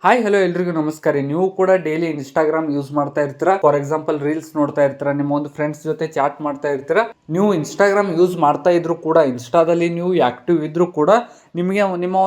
Hi hello ಎಲ್ರಿಗೂ ನಮಸ್ಕಾರ. ನೀವು ಕೂಡ ಡೈಲಿ ಇನ್ಸ್ಟಾಗ್ರಾಮ್ ಯೂಸ್ ಮಾಡ್ತಾ ಇರ್ತೀರಾ. ಫಾರ್ ಎಕ್ಸಾಂಪಲ್ ರೀಲ್ಸ್ ನೋಡ್ತಾ ಇರ್ತೀರಾ, ನಿಮ್ಮ ಒಂದು ಫ್ರೆಂಡ್ಸ್ ಜೊತೆ ಚಾಟ್ ಮಾಡ್ತಾ ಇರ್ತೀರಾ. ನೀವು ಇನ್ಸ್ಟಾಗ್ರಾಮ್ ಯೂಸ್ ಮಾಡ್ತಾ ಇದ್ರು ಕೂಡ, ಇನ್ಸ್ಟಾದಲ್ಲಿ ನೀವು ಆಕ್ಟಿವ್ ಇದ್ರು ಕೂಡ ನಿಮಗೆ ನಿಮ್ಮ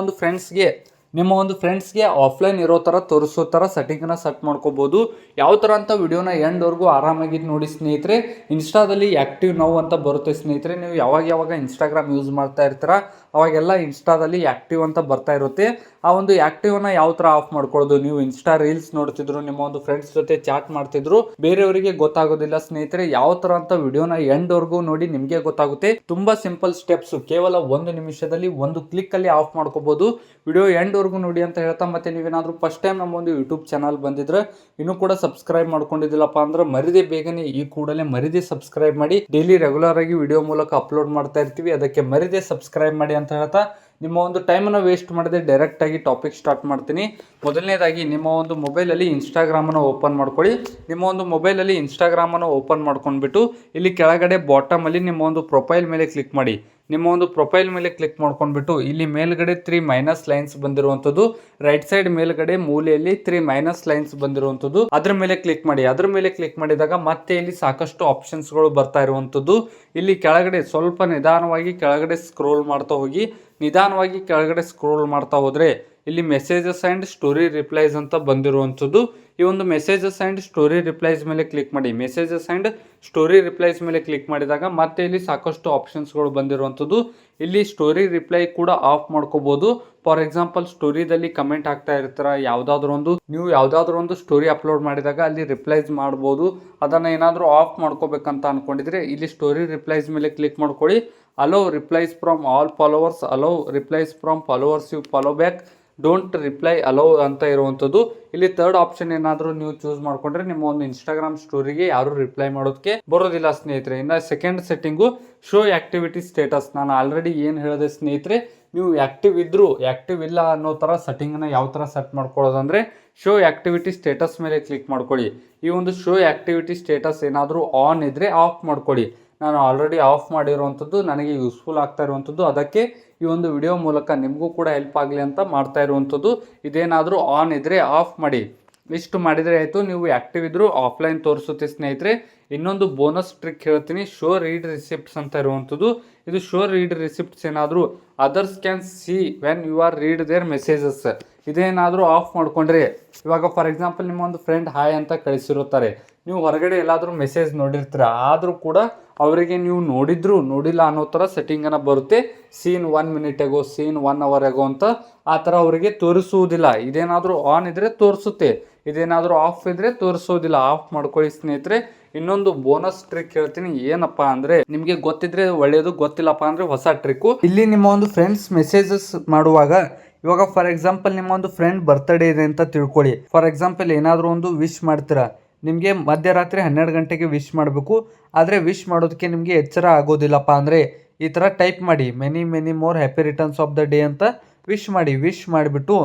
ಒಂದು ಫ್ರೆಂಡ್ಸ್ಗೆ ಆಫ್ಲೈನ್ ಇರೋ ಥರ ತೋರಿಸೋ ಥರ ಸೆಟ್ಟಿಂಗ್ನ ಸೆಟ್ ಮಾಡ್ಕೋಬೋದು. ಯಾವ ಥರ ಅಂತ ವಿಡಿಯೋನ ಎಂಡ್ವರೆಗೂ ಆರಾಮಾಗಿ ನೋಡಿ ಸ್ನೇಹಿತರೆ. ಇನ್ಸ್ಟಾದಲ್ಲಿ ಆ್ಯಕ್ಟಿವ್ ನೌ ಅಂತ ಬರುತ್ತೆ ಸ್ನೇಹಿತರೆ. ನೀವು ಯಾವಾಗ ಇನ್ಸ್ಟಾಗ್ರಾಮ್ ಯೂಸ್ ಮಾಡ್ತಾ ಇರ್ತೀರಾ ಅವಾಗೆಲ್ಲ ಇನ್ಸ್ಟಾದಲ್ಲಿ ಆ್ಯಕ್ಟಿವ್ ಅಂತ ಬರ್ತಾ ಇರುತ್ತೆ. ಆ ಒಂದು ಆ್ಯಕ್ಟಿವ್ನ ಯಾವ ಥರ ಆಫ್ ಮಾಡ್ಕೊಳ್ಳೋದು, ನೀವು ಇನ್ಸ್ಟಾ ರೀಲ್ಸ್ ನೋಡ್ತಿದ್ರು, ನಿಮ್ಮ ಒಂದು ಫ್ರೆಂಡ್ಸ್ ಜೊತೆ ಚಾಟ್ ಮಾಡ್ತಿದ್ರು, ಬೇರೆಯವರಿಗೆ ಗೊತ್ತಾಗೋದಿಲ್ಲ ಸ್ನೇಹಿತರೆ. ಯಾವ ಥರ ಅಂತ ವಿಡಿಯೋನ ಎಂಡ್ವರೆಗೂ ನೋಡಿ ನಿಮಗೆ ಗೊತ್ತಾಗುತ್ತೆ. ತುಂಬ ಸಿಂಪಲ್ ಸ್ಟೆಪ್ಸ್, ಕೇವಲ 1 ನಿಮಿಷದಲ್ಲಿ 1 ಕ್ಲಿಕ್ಕಲ್ಲಿ ಆಫ್ ಮಾಡ್ಕೋಬೋದು. ವಿಡಿಯೋ ಎಂಡ್ವರೆಗೂ ನೋಡಿ ಅಂತ ಹೇಳ್ತಾ, ಮತ್ತೆ ನೀವೇನಾದರೂ ಫಸ್ಟ್ ಟೈಮ್ ನಮ್ಮ ಒಂದು ಯೂಟ್ಯೂಬ್ ಚಾನಲ್ ಬಂದಿದ್ರೆ ಇನ್ನೂ ಕೂಡ ಸಬ್ಸ್ಕ್ರೈಬ್ ಮಾಡ್ಕೊಂಡಿದ್ದಿಲ್ಲಪ್ಪ ಅಂದ್ರೆ ಬೇಗನೆ ಈ ಕೂಡಲೇ ಮರಿದೇ ಸಬ್ಸ್ಕ್ರೈಬ್ ಮಾಡಿ. ಡೈಲಿ ರೆಗ್ಯುಲರ್ ಆಗಿ ವಿಡಿಯೋ ಮೂಲಕ ಅಪ್ಲೋಡ್ ಮಾಡ್ತಾ ಇರ್ತೀವಿ, ಅದಕ್ಕೆ ಮರಿದೇ ಸಬ್ಸ್ಕ್ರೈಬ್ ಮಾಡಿ ಅಂತ ಹೇಳ್ತಾ ನಿಮ್ಮ ಒಂದು ಟೈಮನ್ನು ವೇಸ್ಟ್ ಮಾಡದೆ ಡೈರೆಕ್ಟ್ ಆಗಿ ಟಾಪಿಕ್ ಸ್ಟಾರ್ಟ್ ಮಾಡ್ತೀನಿ. ಮೊದಲನೇದಾಗಿ ನಿಮ್ಮ ಒಂದು ಮೊಬೈಲಲ್ಲಿ ಇನ್ಸ್ಟಾಗ್ರಾಮನ್ನು ಓಪನ್ ಮಾಡ್ಕೊಳ್ಳಿ. ನಿಮ್ಮ ಒಂದು ಮೊಬೈಲಲ್ಲಿ ಇನ್ಸ್ಟಾಗ್ರಾಮನ್ನು ಓಪನ್ ಮಾಡ್ಕೊಂಡ್ಬಿಟ್ಟು ಇಲ್ಲಿ ಕೆಳಗಡೆ ಬಾಟಮಲ್ಲಿ ನಿಮ್ಮ ಒಂದು ಪ್ರೊಫೈಲ್ ಮೇಲೆ ಕ್ಲಿಕ್ ಮಾಡಿ. ನಿಮ್ಮ ಒಂದು ಪ್ರೊಫೈಲ್ ಮೇಲೆ ಕ್ಲಿಕ್ ಮಾಡ್ಕೊಂಡ್ಬಿಟ್ಟು ಇಲ್ಲಿ ಮೇಲ್ಗಡೆ 3 ಮೈನಸ್ ಲೈನ್ಸ್ ಬಂದಿರುವಂಥದ್ದು, ರೈಟ್ ಸೈಡ್ ಮೇಲ್ಗಡೆ ಮೂಲೆಯಲ್ಲಿ 3 ಮೈನಸ್ ಲೈನ್ಸ್ ಬಂದಿರುವಂಥದ್ದು, ಅದ್ರ ಮೇಲೆ ಕ್ಲಿಕ್ ಮಾಡಿ. ಅದ್ರ ಮೇಲೆ ಕ್ಲಿಕ್ ಮಾಡಿದಾಗ ಮತ್ತೆ ಇಲ್ಲಿ ಸಾಕಷ್ಟು ಆಪ್ಷನ್ಸ್ಗಳು ಬರ್ತಾ ಇರುವಂಥದ್ದು. ಇಲ್ಲಿ ಕೆಳಗಡೆ ಸ್ವಲ್ಪ ನಿಧಾನವಾಗಿ ಕೆಳಗಡೆ ಸ್ಕ್ರೋಲ್ ಮಾಡ್ತಾ ಹೋದ್ರೆ ಇಲ್ಲಿ ಮೆಸೇಜಸ್ ಆ್ಯಂಡ್ ಸ್ಟೋರಿ ರಿಪ್ಲೈಸ್ ಅಂತ ಬಂದಿರುವಂಥದ್ದು. ಈ ಒಂದು ಮೆಸೇಜಸ್ ಆ್ಯಂಡ್ ಸ್ಟೋರಿ ರಿಪ್ಲೈಸ್ ಮೇಲೆ ಕ್ಲಿಕ್ ಮಾಡಿ. ಮೆಸೇಜಸ್ ಆ್ಯಂಡ್ ಸ್ಟೋರಿ ರಿಪ್ಲೈಸ್ ಮೇಲೆ ಕ್ಲಿಕ್ ಮಾಡಿದಾಗ ಮತ್ತೆ ಇಲ್ಲಿ ಸಾಕಷ್ಟು ಆಪ್ಷನ್ಸ್ಗಳು ಬಂದಿರುವಂಥದ್ದು. ಇಲ್ಲಿ ಸ್ಟೋರಿ ರಿಪ್ಲೈ ಕೂಡ ಆಫ್ ಮಾಡ್ಕೋಬೋದು. ಫಾರ್ ಎಕ್ಸಾಂಪಲ್ ಸ್ಟೋರಿದಲ್ಲಿ ಕಮೆಂಟ್ ಆಗ್ತಾ ಇರ್ತೀರ, ನೀವು ಯಾವುದಾದ್ರೂ ಒಂದು ಸ್ಟೋರಿ ಅಪ್ಲೋಡ್ ಮಾಡಿದಾಗ ಅಲ್ಲಿ ರಿಪ್ಲೈಸ್ ಮಾಡ್ಬೋದು. ಅದನ್ನು ಏನಾದರೂ ಆಫ್ ಮಾಡ್ಕೋಬೇಕಂತ ಅನ್ಕೊಂಡಿದ್ರೆ ಇಲ್ಲಿ ಸ್ಟೋರಿ ರಿಪ್ಲೈಸ್ ಮೇಲೆ ಕ್ಲಿಕ್ ಮಾಡ್ಕೊಳ್ಳಿ. Allow replies from all followers, allow replies from followers you follow back, don't reply allow ಅಂತ ಇರುವಂಥದ್ದು. ಇಲ್ಲಿ ಥರ್ಡ್ ಆಪ್ಷನ್ ಏನಾದರೂ ನೀವು ಚೂಸ್ ಮಾಡ್ಕೊಂಡ್ರೆ ನಿಮ್ಮ ಒಂದು ಇನ್ಸ್ಟಾಗ್ರಾಮ್ ಸ್ಟೋರಿಗೆ ಯಾರು ರಿಪ್ಲೈ ಮಾಡೋದಕ್ಕೆ ಬರೋದಿಲ್ಲ ಸ್ನೇಹಿತರೆ. ಇನ್ನು second setting show activity status. ನಾನು ಆಲ್ರೆಡಿ ಏನು ಹೇಳಿದೆ ಸ್ನೇಹಿತರೆ, ನೀವು ಆಕ್ಟಿವ್ ಇಲ್ಲ ಅನ್ನೋ ಥರ ಸೆಟ್ಟಿಂಗ್ನ ಯಾವ ಥರ ಸೆಟ್ ಮಾಡ್ಕೊಳ್ಳೋದಂದ್ರೆ ಶೋ ಆಕ್ಟಿವಿಟಿ ಸ್ಟೇಟಸ್ ಮೇಲೆ ಕ್ಲಿಕ್ ಮಾಡ್ಕೊಳ್ಳಿ. ಈ ಒಂದು ಶೋ ಆಕ್ಟಿವಿಟಿ ಸ್ಟೇಟಸ್ ಏನಾದರೂ ಆನ್ ಇದ್ದರೆ ಆಫ್ ಮಾಡ್ಕೊಳ್ಳಿ. ನಾನು ಆಲ್ರೆಡಿ ಆಫ್ ಮಾಡಿರುವಂಥದ್ದು, ನನಗೆ ಯೂಸ್ಫುಲ್ ಆಗ್ತಾ ಇರುವಂಥದ್ದು, ಅದಕ್ಕೆ ಈ ಒಂದು ವಿಡಿಯೋ ಮೂಲಕ ನಿಮಗೂ ಕೂಡ ಹೆಲ್ಪ್ ಆಗಲಿ ಅಂತ ಮಾಡ್ತಾ ಇರುವಂಥದ್ದು. ಇದೇನಾದರೂ ಆನ್ ಇದ್ದರೆ ಆಫ್ ಮಾಡಿ. ಇಷ್ಟು ಮಾಡಿದರೆ ಆಯಿತು. ನೀವು ಆ್ಯಕ್ಟಿವ್ ಇದ್ದರೂ ಆಫ್ಲೈನ್ ತೋರಿಸುತ್ತೆ ಸ್ನೇಹಿತರೆ. ಇನ್ನೊಂದು ಬೋನಸ್ ಟ್ರಿಕ್ ಹೇಳ್ತೀನಿ, ಶೋ ರೀಡ್ ರಿಸಿಪ್ಟ್ಸ್ ಅಂತ ಇರುವಂಥದ್ದು. ಇದು ಶೋ ರೀಡ್ ರಿಸಿಪ್ಟ್ಸ್ ಏನಾದರೂ others can see when you are read their messages, ಇದೇನಾದರೂ ಆಫ್ ಮಾಡ್ಕೊಂಡ್ರೆ, ಇವಾಗ ಫಾರ್ ಎಕ್ಸಾಂಪಲ್ ನಿಮ್ಮ ಒಂದು ಫ್ರೆಂಡ್ ಹಾಯ್ ಅಂತ ಕಳಿಸಿರುತ್ತಾರೆ, ನೀವು ಹೊರಗಡೆ ಎಲ್ಲಾದರೂ ಮೆಸೇಜ್ ನೋಡಿರ್ತೀರ, ಆದರೂ ಕೂಡ ಅವರಿಗೆ ನೀವು ನೋಡಿಲ್ಲ ಅನ್ನೋ ಥರ ಸೆಟ್ಟಿಂಗನ್ನು ಬರುತ್ತೆ. ಸೀನ್ 1 ಮಿನಿಟ್ ಆಗೋ, ಸೀನ್ 1 ಅವರ್ ಆಗೋ ಅಂತ ಆ ಥರ ಅವರಿಗೆ ತೋರಿಸುವುದಿಲ್ಲ. ಇದೇನಾದರೂ ಆನ್ ಇದ್ದರೆ ತೋರಿಸುತ್ತೆ, ಇದೇನಾದರೂ ಆಫ್ ಇದ್ದರೆ ತೋರಿಸೋದಿಲ್ಲ. ಆಫ್ ಮಾಡ್ಕೊಳ್ಳಿ ಸ್ನೇಹಿತರೆ. ಇನ್ನೊಂದು ಬೋನಸ್ ಟ್ರಿಕ್ ಹೇಳ್ತೀನಿ, ಏನಪ್ಪಾ ಅಂದರೆ ನಿಮಗೆ ಗೊತ್ತಿದ್ರೆ ಒಳ್ಳೆಯದು, ಗೊತ್ತಿಲ್ಲಪ್ಪ ಅಂದರೆ ಹೊಸ ಟ್ರಿಕ್ಕು. ಇಲ್ಲಿ ನಿಮ್ಮ ಒಂದು ಫ್ರೆಂಡ್ಸ್ ಮೆಸೇಜಸ್ ಮಾಡುವಾಗ, ಇವಾಗ ಫಾರ್ ಎಕ್ಸಾಂಪಲ್ ನಿಮ್ಮ ಒಂದು ಫ್ರೆಂಡ್ ಬರ್ತ್ಡೇ ಇದೆ ಅಂತ ತಿಳ್ಕೊಳ್ಳಿ. ಫಾರ್ ಎಕ್ಸಾಂಪಲ್ ಏನಾದರೂ ಒಂದು ವಿಶ್ ಮಾಡ್ತೀರಾ, ನಿಮಗೆ ಮಧ್ಯರಾತ್ರಿ 12 ಗಂಟೆಗೆ ವಿಶ್ ಮಾಡಬೇಕು. ಆದರೆ ವಿಶ್ ಮಾಡೋದಕ್ಕೆ ನಿಮಗೆ ಎಚ್ಚರ ಆಗೋದಿಲ್ಲಪ್ಪ ಅಂದರೆ ಈ ಥರ ಟೈಪ್ ಮಾಡಿ, many more happy returns of the day ಅಂತ ವಿಶ್ ಮಾಡಿಬಿಟ್ಟು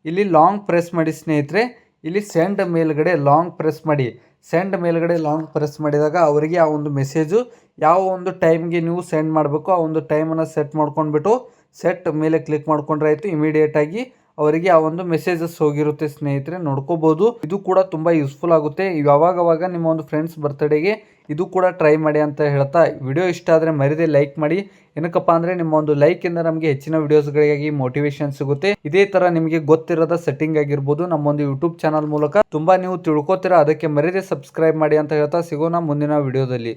ಇಲ್ಲಿ ಲಾಂಗ್ ಪ್ರೆಸ್ ಮಾಡಿ ಸ್ನೇಹಿತರೆ. ಇಲ್ಲಿ ಸೆಂಡ್ ಮೇಲ್ಗಡೆ ಲಾಂಗ್ ಪ್ರೆಸ್ ಮಾಡಿದಾಗ ಅವರಿಗೆ ಆ ಒಂದು ಮೆಸೇಜು ಯಾವ ಒಂದು ಟೈಮ್ಗೆ ನೀವು ಸೆಂಡ್ ಮಾಡಬೇಕು ಆ ಒಂದು ಟೈಮನ್ನು ಸೆಟ್ ಮಾಡ್ಕೊಂಡ್ಬಿಟ್ಟು ಸೆಟ್ ಮೇಲೆ ಕ್ಲಿಕ್ ಮಾಡ್ಕೊಂಡ್ರೆ ಆಯಿತು. ಇಮಿಡಿಯೇಟಾಗಿ ಅವರಿಗೆ ಆ ಒಂದು ಮೆಸೇಜಸ್ ಹೋಗಿರುತ್ತೆ ಸ್ನೇಹಿತರೆ, ನೋಡ್ಕೋಬೋದು. ಇದು ಕೂಡ ತುಂಬ ಯೂಸ್ಫುಲ್ ಆಗುತ್ತೆ. ಯಾವಾಗವಾಗ ನಿಮ್ಮ ಒಂದು ಫ್ರೆಂಡ್ಸ್ ಬರ್ತ್ಡೇಗೆ ಇದು ಕೂಡ ಟ್ರೈ ಮಾಡಿ ಅಂತ ಹೇಳ್ತಾ, ವಿಡಿಯೋ ಇಷ್ಟ ಆದರೆ ಮರಿದೇ ಲೈಕ್ ಮಾಡಿ. ಏನಕ್ಕಪ್ಪ ಅಂದರೆ ನಿಮ್ಮ ಒಂದು ಲೈಕಿಂದ ನಮಗೆ ಹೆಚ್ಚಿನ ವಿಡಿಯೋಸ್ಗಳಿಗಾಗಿ ಮೋಟಿವೇಶನ್ ಸಿಗುತ್ತೆ. ಇದೇ ಥರ ನಿಮಗೆ ಗೊತ್ತಿರೋದ ಸೆಟ್ಟಿಂಗ್ ಆಗಿರ್ಬೋದು ನಮ್ಮೊಂದು ಯೂಟ್ಯೂಬ್ ಚಾನಲ್ ಮೂಲಕ ತುಂಬ ನೀವು ತಿಳ್ಕೊತೀರಾ, ಅದಕ್ಕೆ ಮರಿದೇ ಸಬ್ಸ್ಕ್ರೈಬ್ ಮಾಡಿ ಅಂತ ಹೇಳ್ತಾ ಸಿಗೋಣ ಮುಂದಿನ ವಿಡಿಯೋದಲ್ಲಿ.